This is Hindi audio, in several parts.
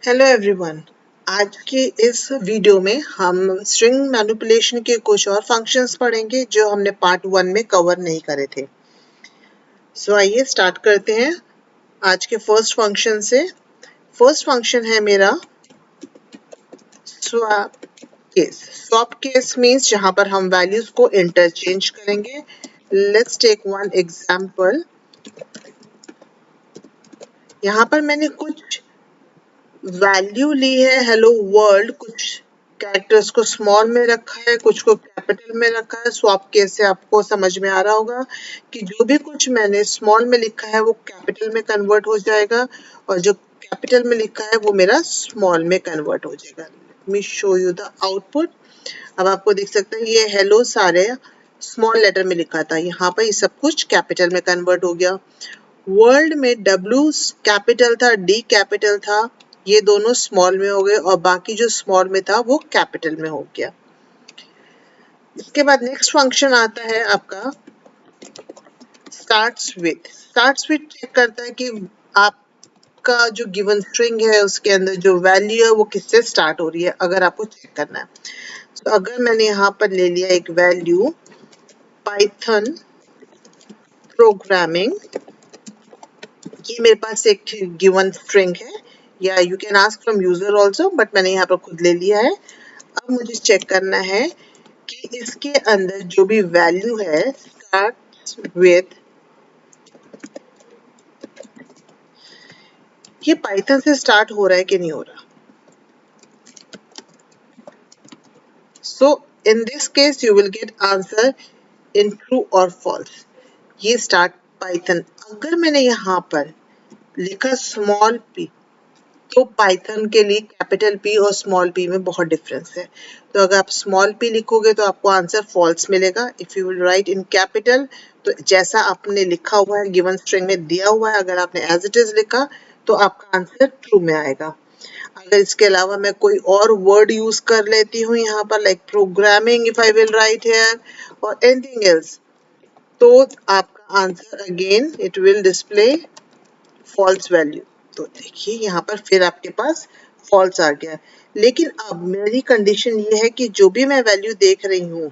Hello everyone. आज की इस वीडियो में हम स्ट्रिंग मैनिपुलेशन के कुछ और फंक्शंस पढ़ेंगे जो हमने पार्ट 1 में कवर नहीं करे थे। आइए स्टार्ट करते हैं आज के फर्स्ट फंक्शन से। फर्स्ट फंक्शन है मेरा swap case. Swap case means जहां पर हम वैल्यूज को इंटरचेंज करेंगे। Let's take one example. यहाँ पर मैंने कुछ वैल्यू ली है हेलो वर्ल्ड, कुछ कैरेक्टर्स को स्मॉल में रखा है, कुछ को कैपिटल में रखा है। स्वैप केस से आपको समझ में आ रहा होगा कि जो भी कुछ मैंने स्मॉल में लिखा है वो कैपिटल में कन्वर्ट हो जाएगा और जो कैपिटल में लिखा है वो मेरा स्मॉल में कन्वर्ट हो जाएगा। Let me show you the output. अब आपको दिख सकता है ये हेलो सारे स्मॉल लेटर में लिखा था, यहाँ पर ये सब कुछ कैपिटल में कन्वर्ट हो गया। वर्ल्ड में W कैपिटल था, D कैपिटल था, ये दोनों स्मॉल में हो गए और बाकी जो स्मॉल में था वो कैपिटल में हो गया। इसके बाद नेक्स्ट फंक्शन आता है आपका starts with. Starts with check करता है कि आपका जो गिवन स्ट्रिंग है उसके अंदर जो वैल्यू है वो किससे स्टार्ट हो रही है, अगर आपको चेक करना है। तो अगर मैंने यहाँ पर ले लिया एक वैल्यू पाइथन प्रोग्रामिंग, ये मेरे पास एक गिवन स्ट्रिंग है, या you can ask from user also, but मैंने यहाँ पर खुद ले लिया है। अब मुझे चेक करना है कि इसके अंदर जो भी वैल्यू है स्टार्ट्स विथ, ये पाइथन से स्टार्ट हो रहा है कि नहीं हो रहा। So in this case you will get answer in true और फॉल्स। ये स्टार्ट पाइथन। अगर मैंने यहाँ पर लिखा स्मॉल p, तो पाइथन के लिए कैपिटल P और स्मॉल p में बहुत डिफरेंस है। तो अगर आप स्मॉल p लिखोगे तो आपको आंसर फॉल्स मिलेगा। If you will write in capital, तो जैसा आपने लिखा हुआ है गिवन स्ट्रिंग में दिया हुआ है, अगर आपने एज इट इज लिखा तो आपका आंसर ट्रू में आएगा। अगर इसके अलावा मैं कोई और वर्ड यूज कर लेती हूँ यहाँ पर, like programming, if I will write here और एनीथिंग एल्स, तो आपका answer again it will display false value. तो देखिए यहाँ पर फिर आपके पास फॉल्स आ गया। लेकिन अब मेरी कंडीशन ये है कि जो भी मैं वैल्यू देख रही हूँ,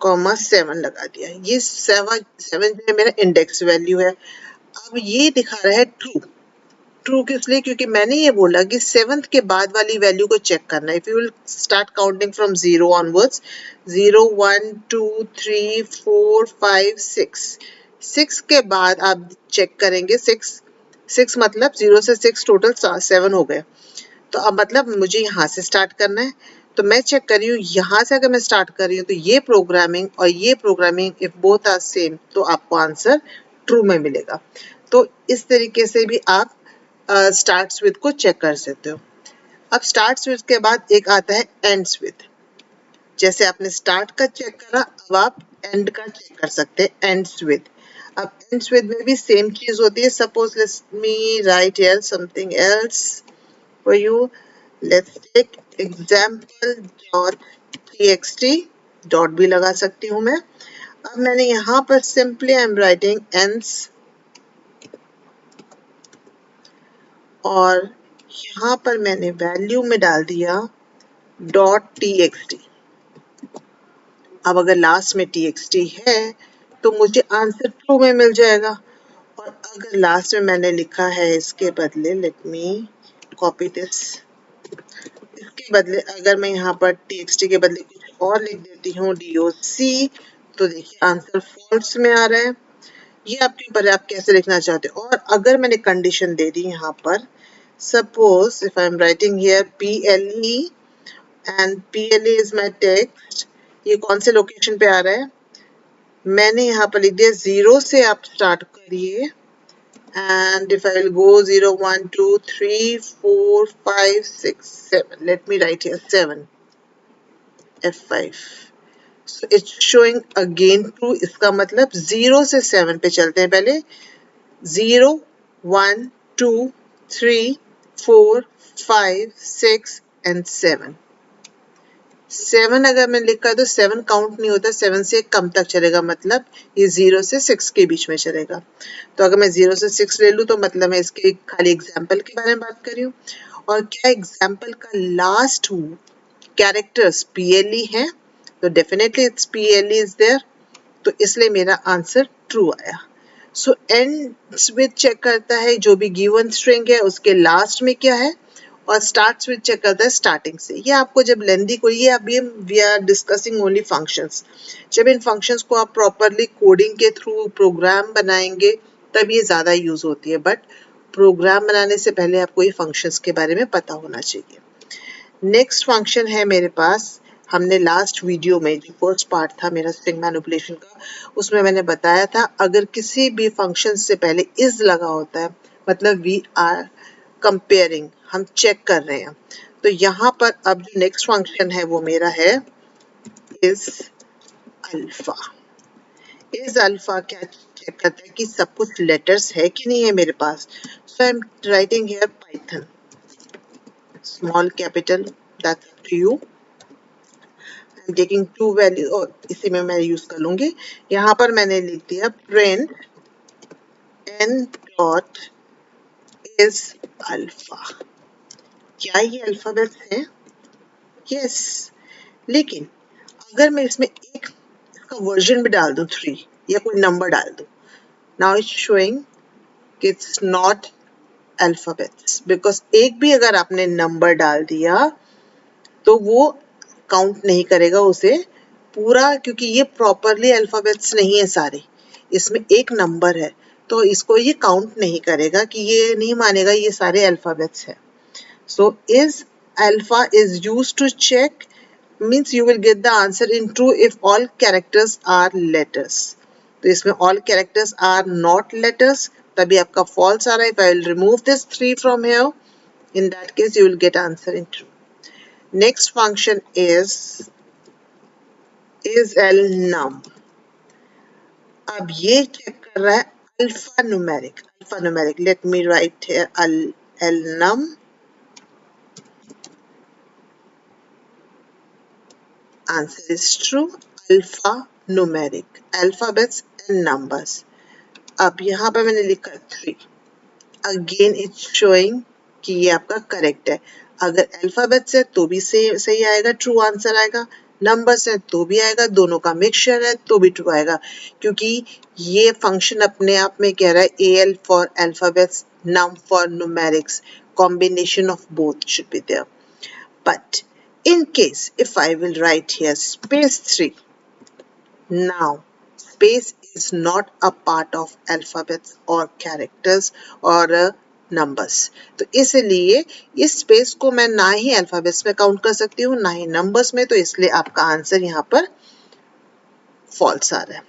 कॉमा 7 लगा दिया, ये 7 जो है मेरा इंडेक्स वैल्यू है। अब ये दिखा रहा है ट्रू। ट्रू किस लिए? क्योंकि मैंने ये बोला कि 7th के बाद वाली वैल्यू को चेक करना है। If you will start counting from 0 onwards, 0 1 2 3 4 5 6, 6 के बाद आप चेक करेंगे। 6 मतलब 0 से 6 टोटल 7 हो गए। तो अब मतलब मुझे यहाँ से स्टार्ट करना है, तो मैं चेक कर रही हूँ यहाँ से। अगर मैं स्टार्ट कर रही हूँ तो ये प्रोग्रामिंग और ये programming if both are same तो आपको आंसर ट्रू में मिलेगा। तो इस तरीके से भी आप स्टार्ट्स विद को चेक कर सकते हो। अब स्टार्ट्स विद के बाद एक आता है एंड्स विद। जैसे आपने स्टार्ट का चेक करा, अब आप एंड का चेक कर सकते हैं एंड्स विद। अब एंड्स विद में भी सेम चीज होती है। Suppose let me write here something else for you. Let's take example dot txt, dot भी लगा सकती हूँ मैं। अब मैंने यहाँ पर simply I am writing ends और यहाँ पर मैंने वैल्यू में डाल दिया डॉट txt। अब अगर लास्ट में txt है तो मुझे आंसर ट्रू में मिल जाएगा। और अगर लास्ट में मैंने लिखा है इसके बदले, लेट मी कॉपी दिस, इसके बदले अगर मैं यहाँ पर txt के बदले कुछ और लिख देती हूँ doc, तो देखिए आंसर फॉल्स में आ रहा है। ये आपके ऊपर है आप कैसे लिखना चाहते हो। और अगर मैंने कंडीशन दे दी यहाँ पर, suppose if I am writing here ple and ple is my text, ये कौन से लोकेशन पे आ रहा है? मैंने यहाँ पर लिख दिया 0 से आप स्टार्ट करिए and if I will go 0 1 2 3 4 5 6 7, let me write here 7 F5, so it's showing again true। इसका मतलब 0 से 7 पे चलते हैं। पहले 0 1 2 3 4 5 6 and 7। 7 अगर मैं लिखा तो 7 काउंट नहीं होता, 7 से कम तक चलेगा, मतलब ये 0 से 6 के बीच में चलेगा। तो अगर मैं 0 से 6 ले लूँ तो मतलब मैं इसके खाली एग्जाम्पल के बारे में बात कर रही हूँ। और क्या एग्जाम्पल का लास्ट कैरेक्टर्स PLE है, तो definitely it's PLE is there, तो इसलिए मेरा आंसर ट्रू आया। सो एंड्स विद चेक करता है जो भी गिवन स्ट्रिंग है उसके लास्ट में क्या है, और स्टार्ट्स विद चेक करता है स्टार्टिंग से। ये आपको जब लेंदी को, ये अभी we are discussing only functions, जब इन फंक्शंस को आप प्रॉपरली कोडिंग के थ्रू प्रोग्राम बनाएंगे तब ये ज़्यादा यूज होती है, बट प्रोग्राम बनाने से पहले आपको ये फंक्शंस के बारे में पता होना चाहिए। नेक्स्ट फंक्शन है मेरे पास, हमने लास्ट वीडियो में जो फर्स्ट पार्ट था मेरा स्ट्रिंग मैनिपुलेशन का, उसमें मैंने बताया था अगर किसी भी फंक्शन से पहले इज लगा होता है मतलब वी आर कंपेयरिंग, हम चेक कर रहे हैं। तो यहाँ पर अब जो नेक्स्ट फंक्शन है वो मेरा है इज अल्फा। इज अल्फा क्या चेक करता है कि सब कुछ लेटर्स है कि नहीं है मेरे पास। So I am writing here Python small capital, that's up to you, I am taking two value, और इसी में मैं यूज कर लूंगी। यहाँ पर मैंने लिख दिया print n dot is alpha. क्या ये अल्फाबेट्स है? यस, लेकिन अगर मैं इसमें एक इसका वर्जन भी डाल दूं 3 या कोई नंबर डाल दूं, नाउ इट्स शोइंग कि इट्स नॉट अल्फाबेट्स, बिकॉज एक भी अगर आपने नंबर डाल दिया तो वो काउंट नहीं करेगा उसे पूरा, क्योंकि ये प्रॉपरली अल्फाबेट्स नहीं है सारे, इसमें एक नंबर है, तो इसको ये काउंट नहीं करेगा, कि ये नहीं मानेगा ये सारे अल्फाबेट्स है। So is alpha is used to check, means you will get the answer in true if all characters are letters। तो इसमें all characters are not letters, तभी आपका false आ रहा है। If I will remove this 3 from here, in that case you will get answer in true। Next function is num। अब ये चेक कर रहा है alpha numeric. Alpha numeric, late me write here num। Answer is true, alpha numeric, alphabets and numbers। अब यहाँ पे मैंने लिखा 3, अगेन इट्स शोइंग कि ये आपका करेक्ट है। अगर अल्फाबेट्स है तो भी सही आएगा, ट्रू आंसर आएगा, नंबर्स है तो भी आएगा, दोनों का मिक्सचर है तो भी ट्रू आएगा, क्योंकि ये फंक्शन अपने आप में कह रहा है AL for alphabets, num for numerics, combination of both should be there. But in case if I will write here space 3, now space is not a part of alphabets or characters or numbers, तो इसलिए इस स्पेस को मैं ना ही अल्फाबेट्स में काउंट कर सकती हूँ ना ही नंबर्स में, तो इसलिए आपका आंसर यहाँ पर फॉल्स आ रहा है।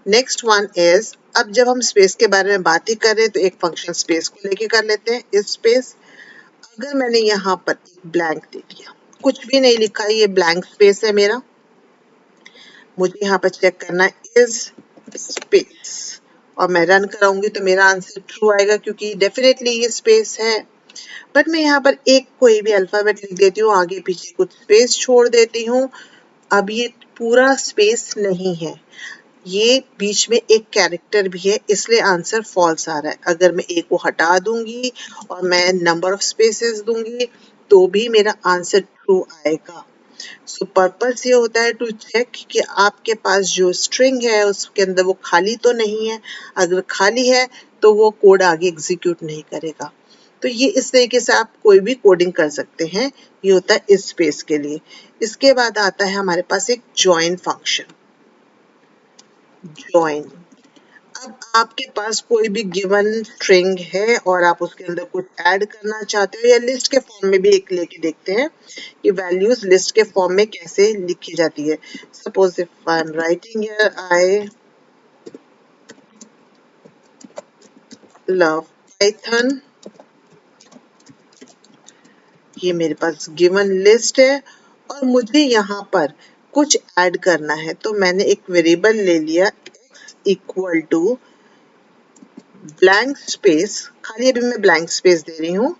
नेक्स्ट वन इज, अब जब हम स्पेस के बारे में बात ही कर रहे हैं तो एक फंक्शन स्पेस को लेके कर लेते हैं। इस स्पेस, अगर मैंने यहाँ पर एक ब्लैंक दे दिया, कुछ भी नहीं लिखा, ये ब्लैंक स्पेस है मेरा, मुझे यहाँ पर चेक करना है इज स्पेस, और मैं रन कराऊंगी तो मेरा आंसर ट्रू आएगा, क्योंकि डेफिनेटली ये स्पेस है। बट मैं यहाँ पर एक कोई भी अल्फाबेट लिख देती हूँ, आगे पीछे कुछ स्पेस छोड़ देती हूँ, अब ये पूरा स्पेस नहीं है, ये बीच में एक कैरेक्टर भी है, इसलिए आंसर फॉल्स आ रहा है। अगर मैं एक को हटा दूंगी और मैं नंबर ऑफ स्पेसेस दूंगी तो भी मेरा आंसर ट्रू आएगा। सो पर्पस ये होता है टू चेक कि आपके पास जो स्ट्रिंग है उसके अंदर वो खाली तो नहीं है, अगर खाली है तो वो कोड आगे एग्जीक्यूट नहीं करेगा। तो ये इस तरीके से आप कोई भी कोडिंग कर सकते हैं, ये होता है इस स्पेस के लिए। इसके बाद आता है हमारे पास एक जॉइन फंक्शन। जॉइन, अब आपके पास कोई भी गिवन स्ट्रिंग है और आप उसके अंदर कुछ ऐड करना चाहते हो, या लिस्ट के फॉर्म में भी एक लेके देखते हैं कि वैल्यूज लिस्ट के फॉर्म में कैसे लिखी जाती है। Suppose if I am writing here I love Python, ये मेरे पास गिवन लिस्ट है और मुझे यहाँ पर कुछ ऐड करना है, तो मैंने एक वेरिएबल ले लिया x equal to blank space, खाली अभी मैं ब्लैंक स्पेस दे रही हूँ,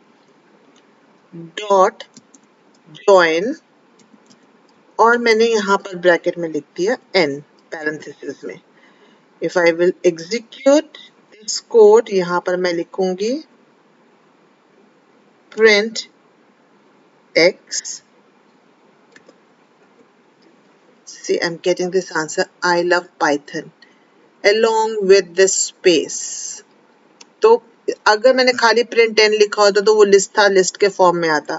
डॉट जॉइन, और मैंने यहाँ पर ब्रैकेट में लिख दिया n पैरेंथेसिस में। If I will execute this code, यहाँ पर मैं लिखूंगी print X. See, I'm getting this answer. I love Python along with this space. तो अगर मैंने खाली प्रिंट 10 लिखा होता तो वो लिस्ट था, लिस्ट के फॉर्म में आता,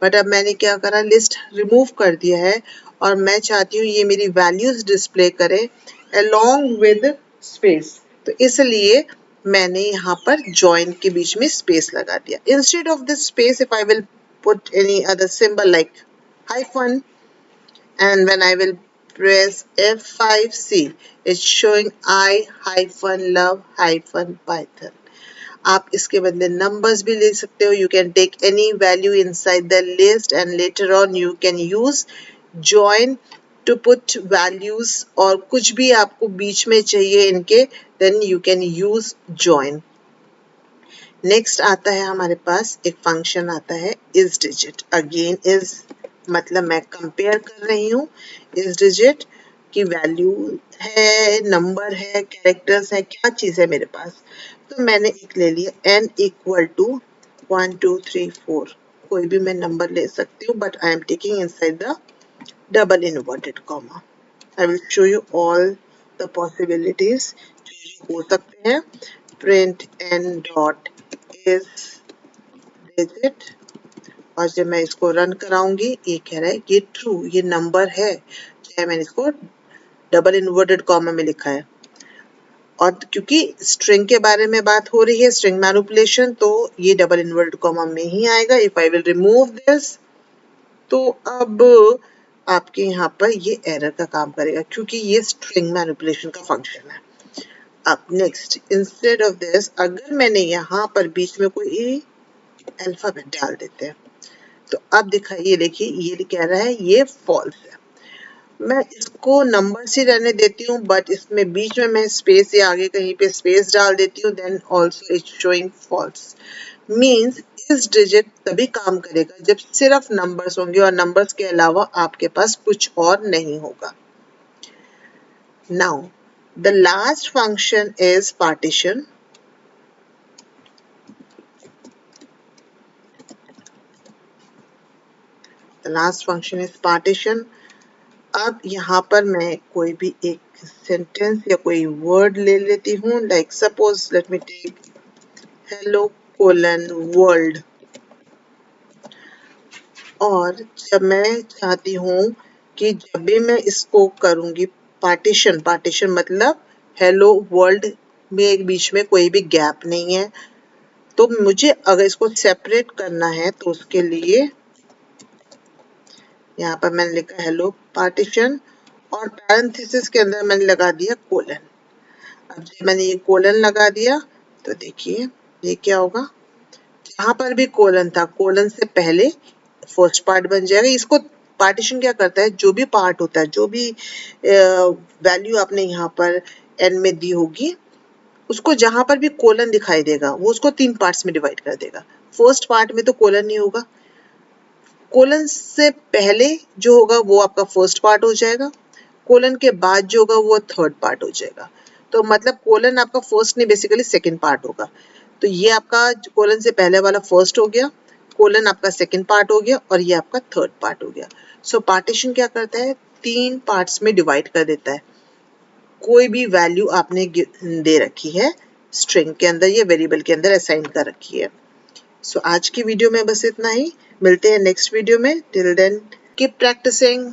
बट अब मैंने क्या करा, लिस्ट रिमूव कर दिया है और मैं चाहती हूँ ये मेरी वैल्यूज डिस्प्ले करे along with स्पेस। तो इसलिए मैंने यहाँ पर join के बीच में स्पेस लगा दिया। Instead of this space, if I will put any other symbol like hyphen, and when I will press F5C, it's showing I hyphen love hyphen Python. आप इसके बदले नंबर्स भी ले सकते हो। You can take any value inside the list and later on you can use join to put values, और कुछ भी आपको बीच में चाहिए इनके, then you can use join. Next आता है हमारे पास एक फंक्शन आता है इज डिजिट। अगेन इज मतलब मैं कंपेयर कर रही हूँ इज डिजिट की वैल्यू है, नंबर है, कैरेक्टर्स है, क्या चीज है मेरे पास। तो मैंने एक ले लिया n इक्वल टू 1 2 3 4, कोई भी मैं नंबर ले सकती हूँ, but I am taking inside the double inverted comma. I will show you all the possibilities जो हो सकते हैं। Print n dot is digit, और जब मैं इसको रन कराऊंगी ये कह रहा है ये ट्रू, ये नंबर है, चाहे मैंने इसको डबल इनवर्टेड कॉमा में लिखा है। और क्योंकि स्ट्रिंग के बारे में बात हो रही है, स्ट्रिंग मैनिपुलेशन, तो ये डबल इनवर्टेड कॉमा में ही आएगा। If I will remove this, तो अब आपके यहाँ पर ये एरर का काम करेगा क्योंकि ये स्ट्रिंग मैनिपुलेशन का फंक्शन है। अब नेक्स्ट, इंस्टेड ऑफ दिस, अगर मैंने यहाँ पर बीच में कोई अल्फाबेट डाल देते हैं, तो अब दिखाइए, देखिए ये कह रहा है ये फॉल्स है। मैं इसको नंबर से रहने देती हूँ, बट इसमें बीच में मैं स्पेस या आगे कहीं पे स्पेस डाल देती हूँ, then also it's showing false. Means is digit तभी काम करेगा जब सिर्फ नंबर्स होंगे और नंबर्स के अलावा आपके पास कुछ और नहीं होगा। Now the last function is partition. The last function is partition. अब यहाँ पर मैं कोई भी एक सेंटेंस या कोई वर्ड ले लेती हूँ, like suppose let me take hello colon world, और जब मैं चाहती हूँ कि जब भी मैं इसको करूँगी पार्टीशन, पार्टीशन मतलब हेलो वर्ल्ड में एक बीच में कोई भी गैप नहीं है, तो मुझे अगर इसको सेपरेट करना है तो उसके लिए यहाँ पर मैंने लिखा हेलो पार्टीशन और पैरेंथेसिस के अंदर मैंने लगा दिया कोलन। अब जब मैंने ये कोलन लगा दिया तो देखिए ये क्या होगा, जहां पर भी कोलन था, कोलन से पहले फर्स्ट पार्ट बन जाएगा। इसको पार्टीशन क्या करता है, जो भी पार्ट होता है, जो भी वैल्यू आपने यहाँ पर n में दी होगी, उसको जहां पर भी कोलन दिखाई देगा वो उसको 3 पार्ट्स में डिवाइड कर देगा। फर्स्ट पार्ट में तो कोलन नहीं होगा, कोलन से पहले जो होगा वो आपका फर्स्ट पार्ट हो जाएगा, कोलन के बाद जो होगा वो थर्ड पार्ट हो जाएगा। तो मतलब कोलन आपका फर्स्ट नहीं, बेसिकली सेकंड पार्ट होगा। तो ये आपका कोलन से पहले वाला फर्स्ट हो गया, कोलन आपका सेकंड पार्ट हो गया, और ये आपका थर्ड पार्ट हो गया। सो पार्टीशन क्या करता है, 3 पार्ट्स में डिवाइड कर देता है। कोई भी वैल्यू आपने दे रखी है स्ट्रिंग के अंदर या वेरिएबल के अंदर असाइन कर रखी है। सो आज की वीडियो में बस इतना ही, मिलते हैं नेक्स्ट वीडियो में। Till then keep practising.